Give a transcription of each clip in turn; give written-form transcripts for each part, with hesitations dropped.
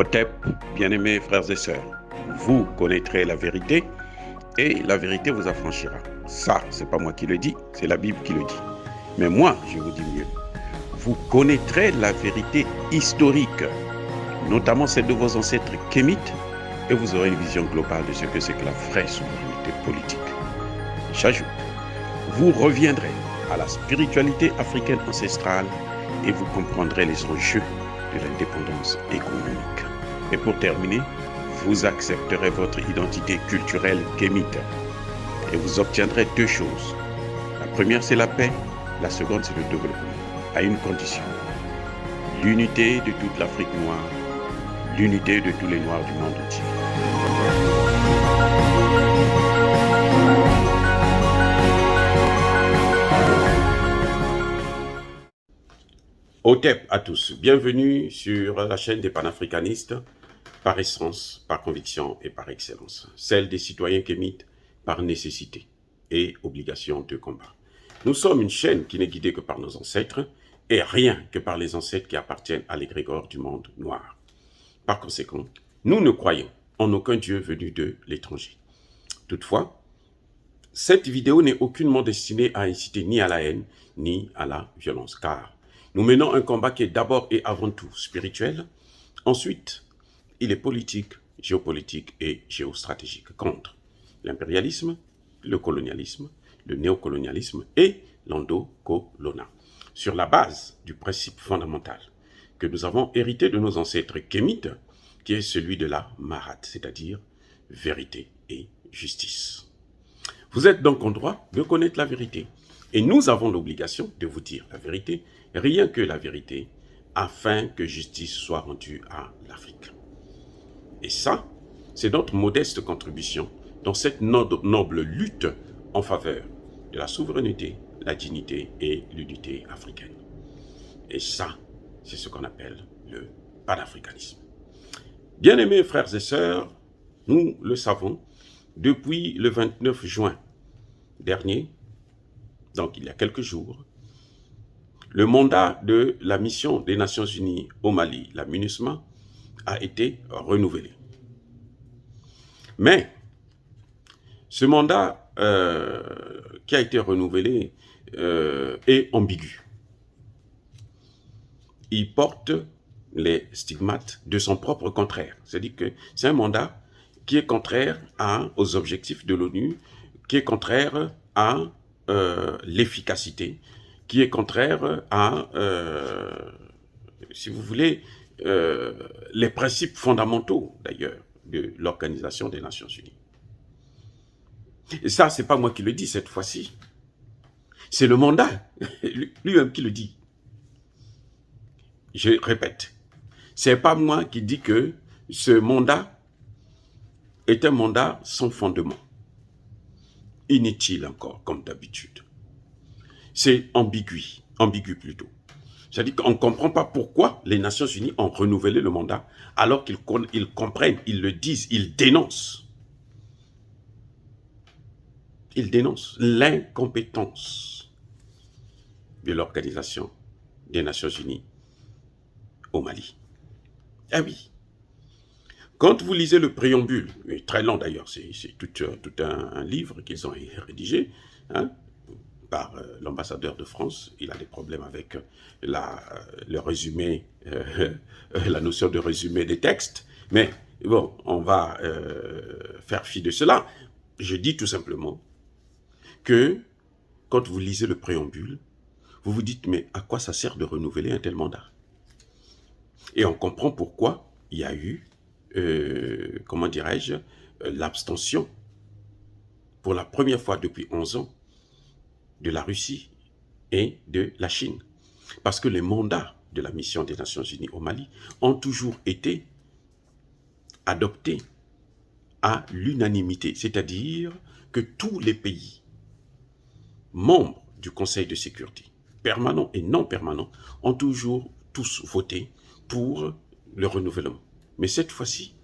Otep, bien-aimés frères et sœurs, vous connaîtrez la vérité et la vérité vous affranchira. Ça, c'est pas moi qui le dis, c'est la Bible qui le dit. Mais moi, je vous dis mieux. Vous connaîtrez la vérité historique, notamment celle de vos ancêtres kémites, et vous aurez une vision globale de ce que c'est que la vraie souveraineté politique. J'ajoute, vous reviendrez à la spiritualité africaine ancestrale et vous comprendrez les enjeux de l'indépendance économique. Et pour terminer, vous accepterez votre identité culturelle kémite et vous obtiendrez deux choses. La première, c'est la paix. La seconde, c'est le développement, à une condition. L'unité de toute l'Afrique noire, l'unité de tous les Noirs du monde entier. Otep à tous, bienvenue sur la chaîne des panafricanistes, par essence, par conviction et par excellence. Celle des citoyens kémites par nécessité et obligation de combat. Nous sommes une chaîne qui n'est guidée que par nos ancêtres et rien que par les ancêtres qui appartiennent à l'égrégore du monde noir. Par conséquent, nous ne croyons en aucun Dieu venu de l'étranger. Toutefois, cette vidéo n'est aucunement destinée à inciter ni à la haine, ni à la violence, car nous menons un combat qui est d'abord et avant tout spirituel. Ensuite, il est politique, géopolitique et géostratégique contre l'impérialisme, le colonialisme, le néocolonialisme et l'endocolonat, sur la base du principe fondamental que nous avons hérité de nos ancêtres kémites, qui est celui de la Mahat, c'est-à-dire vérité et justice. Vous êtes donc en droit de connaître la vérité. Et nous avons l'obligation de vous dire la vérité, rien que la vérité, afin que justice soit rendue à l'Afrique. Et ça, c'est notre modeste contribution dans cette noble lutte en faveur de la souveraineté, la dignité et l'unité africaine. Et ça, c'est ce qu'on appelle le panafricanisme. Bien-aimés frères et sœurs, nous le savons, depuis le 29 juin dernier, donc il y a quelques jours, le mandat de la mission des Nations Unies au Mali, la MINUSMA, a été renouvelé. Mais ce mandat qui a été renouvelé est ambigu. Il porte les stigmates de son propre contraire. C'est-à-dire que c'est un mandat qui est contraire aux objectifs de l'ONU, qui est contraire à l'efficacité, qui est contraire à, si vous voulez, les principes fondamentaux, d'ailleurs, de l'Organisation des Nations Unies. Et ça, c'est pas moi qui le dis cette fois-ci. C'est le mandat, lui-même qui le dit. Je répète, c'est pas moi qui dis que ce mandat est un mandat sans fondement. Inutile encore, comme d'habitude. C'est ambigu plutôt. C'est-à-dire qu'on ne comprend pas pourquoi les Nations Unies ont renouvelé le mandat alors qu'ils comprennent, ils le disent, ils dénoncent. Ils dénoncent l'incompétence de l'Organisation des Nations Unies au Mali. Ah oui. Quand vous lisez le préambule, très long d'ailleurs, c'est tout un livre qu'ils ont rédigé, hein, par l'ambassadeur de France. Il a des problèmes avec le résumé, la notion de résumé des textes. Mais bon, on va faire fi de cela. Je dis tout simplement que quand vous lisez le préambule, vous vous dites, mais à quoi ça sert de renouveler un tel mandat? Et on comprend pourquoi il y a eu, comment dirais-je, l'abstention pour la première fois depuis 11 ans de la Russie et de la Chine. Parce que les mandats de la mission des Nations Unies au Mali ont toujours été adoptés à l'unanimité, c'est-à-dire que tous les pays membres du Conseil de sécurité, permanents et non permanents, ont toujours tous voté pour le renouvellement. Mais cette fois-ci,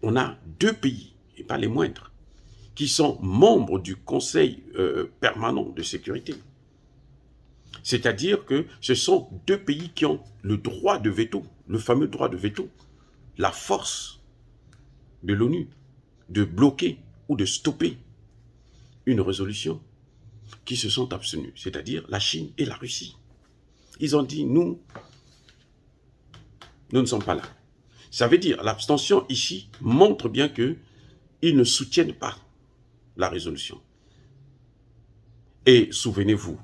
on a deux pays, et pas les moindres, qui sont membres du Conseil permanent de sécurité. C'est-à-dire que ce sont deux pays qui ont le droit de veto, le fameux droit de veto, la force de l'ONU de bloquer ou de stopper une résolution qui se sont abstenus, c'est-à-dire la Chine et la Russie. Ils ont dit, nous ne sommes pas là. Ça veut dire, l'abstention ici montre bien qu'ils ne soutiennent pas la résolution. Et souvenez-vous,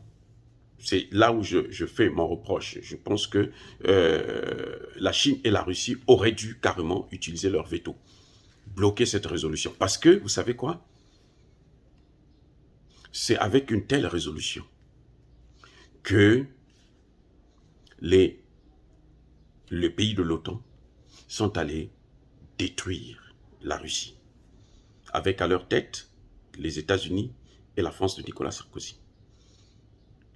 c'est là où je fais mon reproche. Je pense que la Chine et la Russie auraient dû carrément utiliser leur veto, bloquer cette résolution. Parce que, vous savez quoi? C'est avec une telle résolution que les pays de l'OTAN sont allés détruire la Russie, avec à leur tête les États-Unis et la France de Nicolas Sarkozy.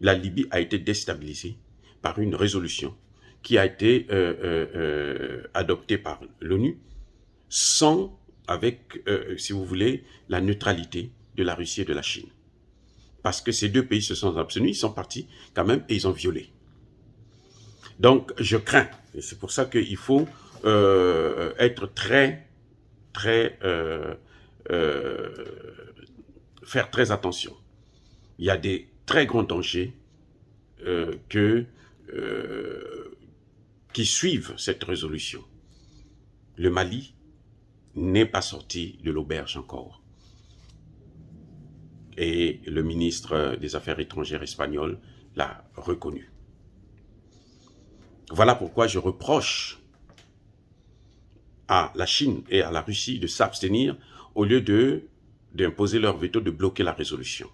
La Libye a été déstabilisée par une résolution qui a été adoptée par l'ONU sans, avec, si vous voulez, la neutralité de la Russie et de la Chine. Parce que ces deux pays se sont abstenus, ils sont partis quand même et ils ont violé. Donc, je crains, et c'est pour ça qu'il faut être faire très attention. Il y a des très grands dangers qui suivent cette résolution. Le Mali n'est pas sorti de l'auberge encore. Et le ministre des Affaires étrangères espagnol l'a reconnu. Voilà pourquoi je reproche à la Chine et à la Russie de s'abstenir au lieu d'imposer leur veto, de bloquer la résolution.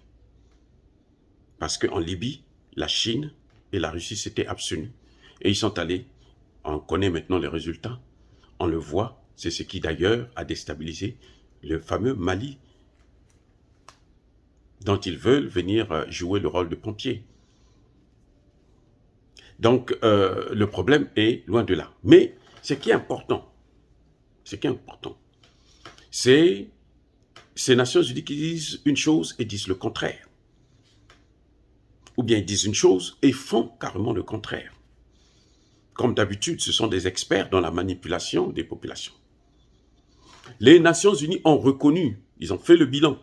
Parce qu'en Libye, la Chine et la Russie s'étaient abstenus. Et ils sont allés, on connaît maintenant les résultats, on le voit, c'est ce qui d'ailleurs a déstabilisé le fameux Mali, dont ils veulent venir jouer le rôle de pompier. Donc, le problème est loin de là. Mais ce qui est important, c'est ces Nations Unies qui disent une chose et disent le contraire. Ou bien ils disent une chose et font carrément le contraire. Comme d'habitude, ce sont des experts dans la manipulation des populations. Les Nations Unies ont reconnu, ils ont fait le bilan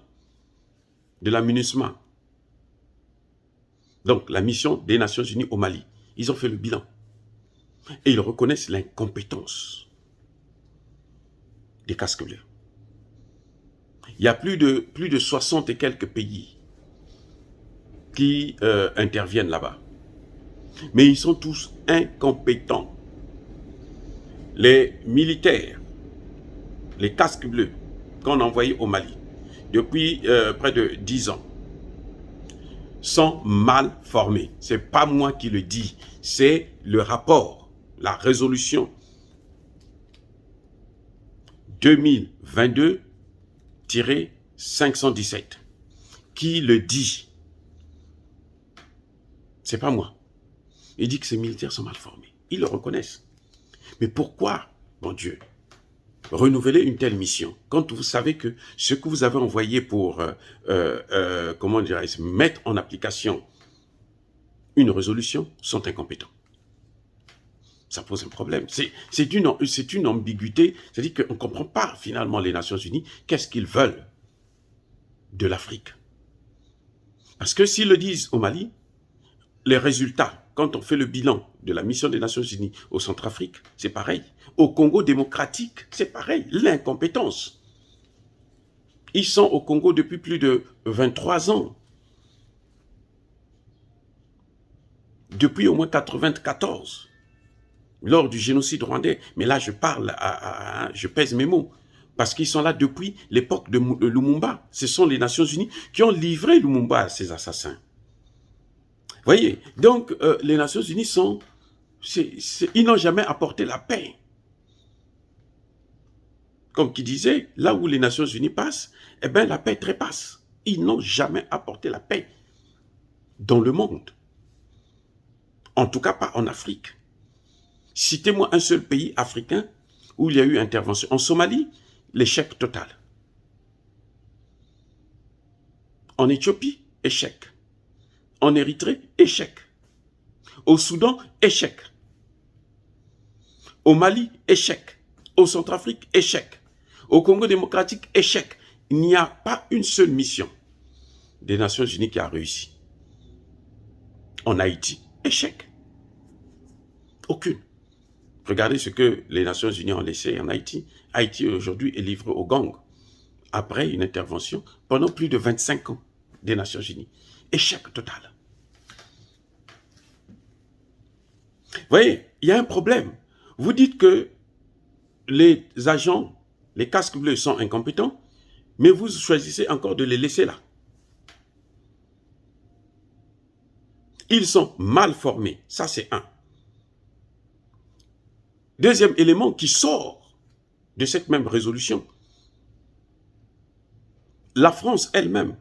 de la MINUSMA. Donc, la mission des Nations Unies au Mali. Ils ont fait le bilan. Et ils reconnaissent l'incompétence des casques bleus. Il y a plus de 60 et quelques pays qui interviennent là-bas. Mais ils sont tous incompétents. Les militaires, les casques bleus qu'on a envoyés au Mali depuis près de 10 ans sont mal formés. Ce n'est pas moi qui le dis, c'est le rapport, la résolution 2022-517 qui le dit. C'est pas moi. Il dit que ces militaires sont mal formés. Ils le reconnaissent. Mais pourquoi, mon Dieu, renouveler une telle mission quand vous savez que ce que vous avez envoyé pour comment dirais-je, mettre en application une résolution sont incompétents? Ça pose un problème. C'est une ambiguïté, c'est-à-dire qu'on ne comprend pas finalement les Nations Unies, qu'est-ce qu'ils veulent de l'Afrique. Parce que s'ils le disent au Mali, les résultats, quand on fait le bilan de la mission des Nations Unies au Centrafrique, c'est pareil. Au Congo démocratique, c'est pareil, l'incompétence. Ils sont au Congo depuis plus de 23 ans. Depuis au moins 1994, lors du génocide rwandais. Mais là, je parle, je pèse mes mots. Parce qu'ils sont là depuis l'époque de Lumumba. Ce sont les Nations Unies qui ont livré Lumumba à ces assassins. Voyez, donc les Nations Unies ils n'ont jamais apporté la paix. Comme qui disait, là où les Nations Unies passent, eh bien la paix trépasse. Ils n'ont jamais apporté la paix dans le monde. En tout cas, pas en Afrique. Citez-moi un seul pays africain où il y a eu intervention. En Somalie, l'échec total. En Éthiopie, échec. En Érythrée, échec. Au Soudan, échec. Au Mali, échec. Au Centrafrique, échec. Au Congo démocratique, échec. Il n'y a pas une seule mission des Nations Unies qui a réussi. En Haïti, échec. Aucune. Regardez ce que les Nations Unies ont laissé en Haïti. Haïti aujourd'hui est livré aux gangs après une intervention pendant plus de 25 ans des Nations Unies. Échec total. Vous voyez, il y a un problème. Vous dites que les agents, les casques bleus sont incompétents, mais vous choisissez encore de les laisser là. Ils sont mal formés, ça c'est un. Deuxième élément qui sort de cette même résolution, la France elle-même,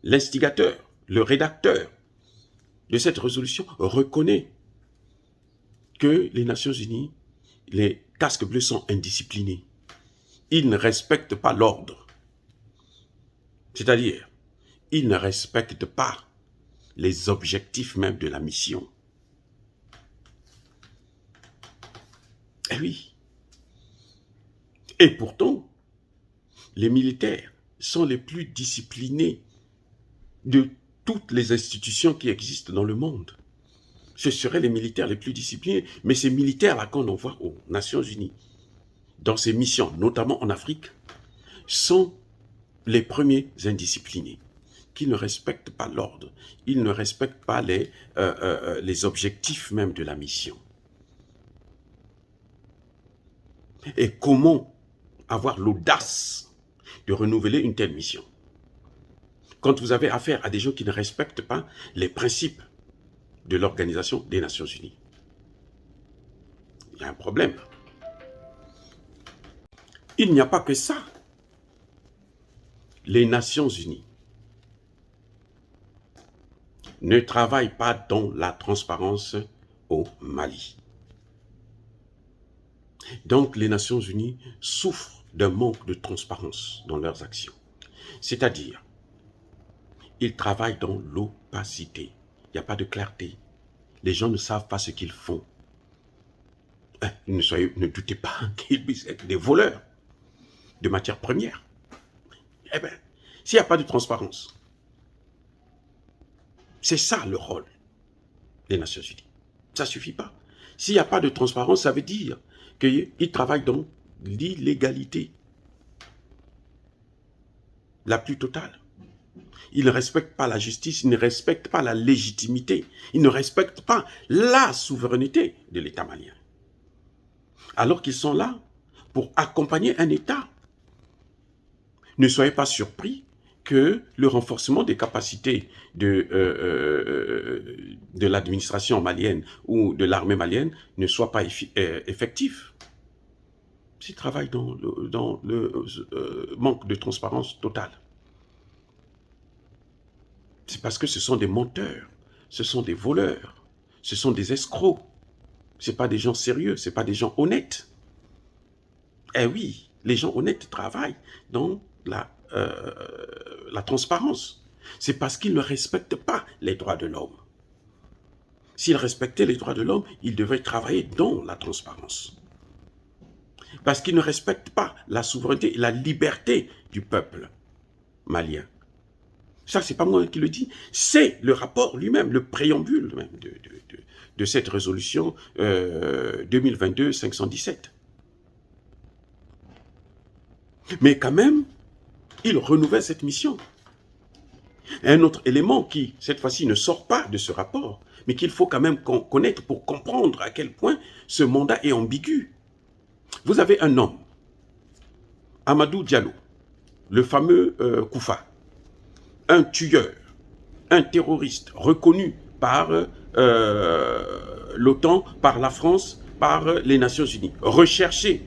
l'instigateur, le rédacteur de cette résolution reconnaît que les Nations Unies, les casques bleus sont indisciplinés. Ils ne respectent pas l'ordre. C'est-à-dire, ils ne respectent pas les objectifs même de la mission. Eh oui. Et pourtant, les militaires sont les plus disciplinés de toutes les institutions qui existent dans le monde. Ce seraient les militaires les plus disciplinés. Mais ces militaires-là qu'on envoie aux Nations Unies, dans ces missions, notamment en Afrique, sont les premiers indisciplinés, qui ne respectent pas l'ordre. Ils ne respectent pas les objectifs même de la mission. Et comment avoir l'audace de renouveler une telle mission quand vous avez affaire à des gens qui ne respectent pas les principes de l'Organisation des Nations Unies? Il y a un problème. Il n'y a pas que ça. Les Nations Unies ne travaillent pas dans la transparence au Mali. Donc les Nations Unies souffrent d'un manque de transparence dans leurs actions. C'est-à-dire, ils travaillent dans l'opacité. Il n'y a pas de clarté. Les gens ne savent pas ce qu'ils font. Ne doutez pas qu'ils puissent être des voleurs de matières premières. Eh bien, s'il n'y a pas de transparence, c'est ça le rôle des Nations Unies. Ça ne suffit pas. S'il n'y a pas de transparence, ça veut dire qu'ils travaillent dans l'illégalité la plus totale. Ils ne respectent pas la justice, ils ne respectent pas la légitimité, ils ne respectent pas la souveraineté de l'État malien. Alors qu'ils sont là pour accompagner un État. Ne soyez pas surpris que le renforcement des capacités de l'administration malienne ou de l'armée malienne ne soit pas effectif. S'ils travaillent dans le manque de transparence totale. C'est parce que ce sont des menteurs, ce sont des voleurs, ce sont des escrocs. Ce ne sont pas des gens sérieux, ce ne sont pas des gens honnêtes. Eh oui, les gens honnêtes travaillent dans la transparence. C'est parce qu'ils ne respectent pas les droits de l'homme. S'ils respectaient les droits de l'homme, ils devraient travailler dans la transparence. Parce qu'ils ne respectent pas la souveraineté et la liberté du peuple malien. Ça, ce n'est pas moi qui le dis, c'est le rapport lui-même, le préambule même de cette résolution 2022-517. Mais quand même, il renouvelle cette mission. Un autre élément qui, cette fois-ci, ne sort pas de ce rapport, mais qu'il faut quand même connaître pour comprendre à quel point ce mandat est ambigu. Vous avez un homme, Amadou Diallo, le fameux Koufa, un tueur, un terroriste reconnu par l'OTAN, par la France, par les Nations Unies, recherché,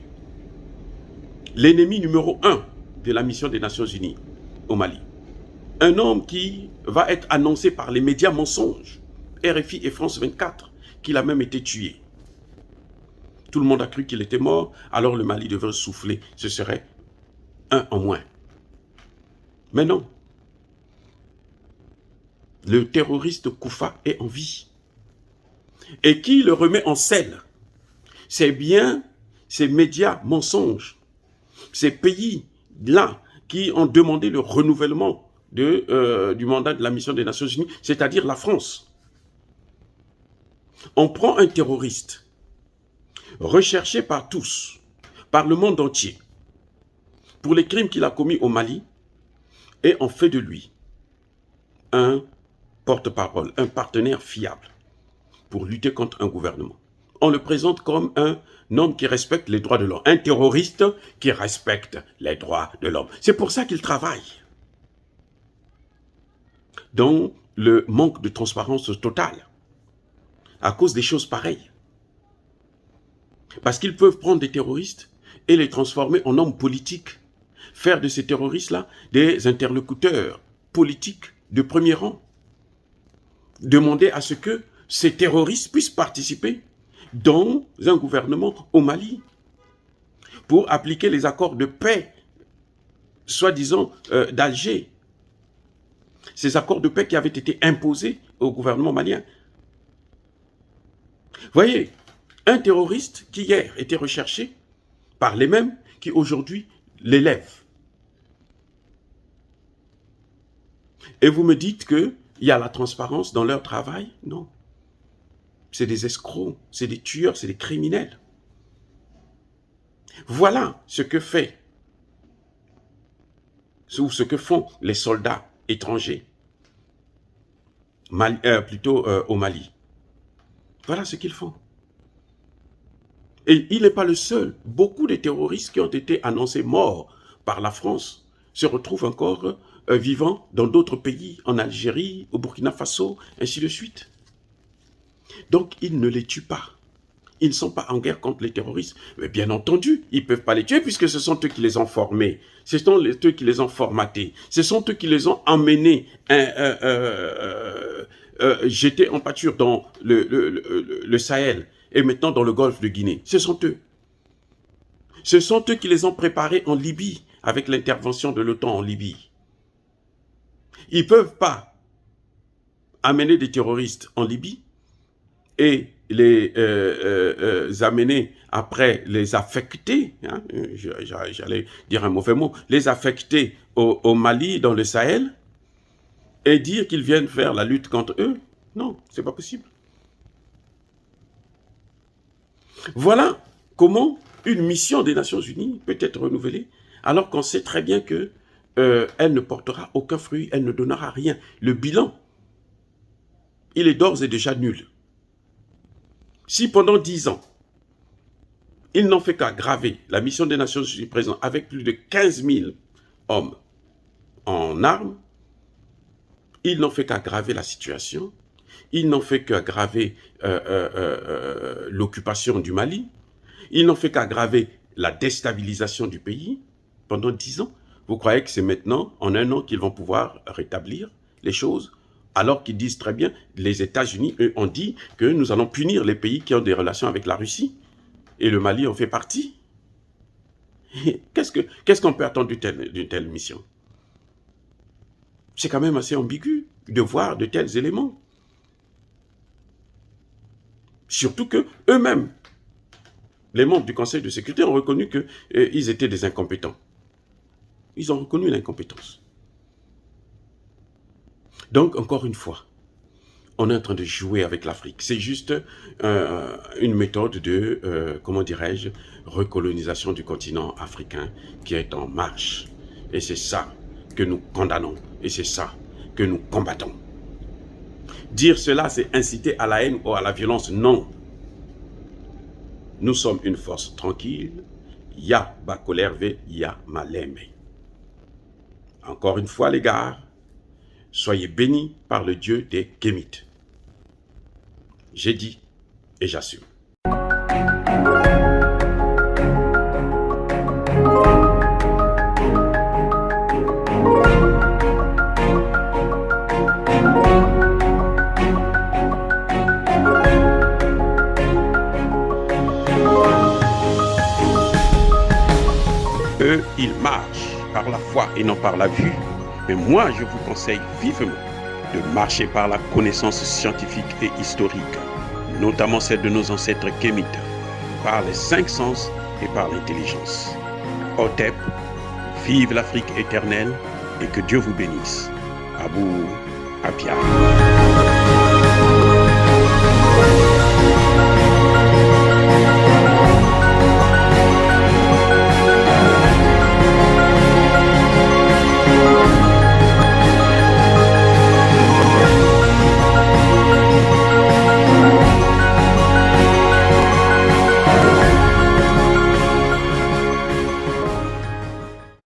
l'ennemi numéro 1 de la mission des Nations Unies au Mali. Un homme qui va être annoncé par les médias mensonges, RFI et France 24, qu'il a même été tué. Tout le monde a cru qu'il était mort, alors le Mali devrait souffler, ce serait un en moins. Mais non. Le terroriste Koufa est en vie. Et qui le remet en selle? C'est bien ces médias mensonges, ces pays-là qui ont demandé le renouvellement du mandat de la mission des Nations Unies, c'est-à-dire la France. On prend un terroriste recherché par tous, par le monde entier, pour les crimes qu'il a commis au Mali, et on fait de lui un porte-parole, un partenaire fiable pour lutter contre un gouvernement. On le présente comme un homme qui respecte les droits de l'homme, un terroriste qui respecte les droits de l'homme. C'est pour ça qu'il travaille dans le manque de transparence totale, à cause des choses pareilles. Parce qu'ils peuvent prendre des terroristes et les transformer en hommes politiques, faire de ces terroristes-là des interlocuteurs politiques de premier rang. Demander à ce que ces terroristes puissent participer dans un gouvernement au Mali pour appliquer les accords de paix, soi-disant d'Alger. Ces accords de paix qui avaient été imposés au gouvernement malien. Voyez, un terroriste qui hier était recherché par les mêmes qui aujourd'hui l'élèvent. Et vous me dites qu'il y a la transparence dans leur travail? Non. C'est des escrocs, c'est des tueurs, c'est des criminels. Voilà ce que fait, ou ce que font les soldats étrangers, au Mali. Voilà ce qu'ils font. Et il n'est pas le seul. Beaucoup de terroristes qui ont été annoncés morts par la France se retrouvent encore vivants dans d'autres pays, en Algérie, au Burkina Faso, ainsi de suite. Donc, ils ne les tuent pas. Ils ne sont pas en guerre contre les terroristes. Mais bien entendu, ils ne peuvent pas les tuer puisque ce sont eux qui les ont formés. Ce sont eux qui les ont formatés. Ce sont eux qui les ont emmenés, jetés en pâture dans le Sahel et maintenant dans le golfe de Guinée. Ce sont eux. Ce sont eux qui les ont préparés en Libye avec l'intervention de l'OTAN en Libye. Ils ne peuvent pas amener des terroristes en Libye et les amener après, les affecter, hein, j'allais dire un mauvais mot, les affecter au Mali, dans le Sahel, et dire qu'ils viennent faire la lutte contre eux. Non, c'est pas possible. Voilà comment une mission des Nations Unies peut être renouvelée, alors qu'on sait très bien que elle ne portera aucun fruit, elle ne donnera rien. Le bilan, il est d'ores et déjà nul. Si pendant 10 ans, ils n'ont fait qu'aggraver la mission des Nations Unies présente avec plus de 15 000 hommes en armes, ils n'ont fait qu'aggraver la situation, ils n'ont fait qu'aggraver l'occupation du Mali, ils n'ont fait qu'aggraver la déstabilisation du pays pendant 10 ans. Vous croyez que c'est maintenant, en un an, qu'ils vont pouvoir rétablir les choses? Alors qu'ils disent très bien, les États-Unis, eux, ont dit que nous allons punir les pays qui ont des relations avec la Russie. Et le Mali en fait partie. Qu'est-ce qu'on peut attendre d'une telle mission? C'est quand même assez ambigu de voir de tels éléments. Surtout que eux-mêmes, les membres du Conseil de sécurité, ont reconnu qu'ils étaient des incompétents. Ils ont reconnu l'incompétence. Donc, encore une fois, on est en train de jouer avec l'Afrique. C'est juste une méthode de, comment dirais-je, recolonisation du continent africain qui est en marche. Et c'est ça que nous condamnons. Et c'est ça que nous combattons. Dire cela, c'est inciter à la haine ou à la violence. Non. Nous sommes une force tranquille. Ya Bakolerve, ya Maleme. Encore une fois, les gars, soyez bénis par le Dieu des Kémites. J'ai dit et j'assume. Eux, ils marchent par la foi et non par la vue. Mais moi, je vous conseille vivement de marcher par la connaissance scientifique et historique, notamment celle de nos ancêtres kémites, par les 5 sens et par l'intelligence. Otep, vive l'Afrique éternelle et que Dieu vous bénisse. Abou Apia.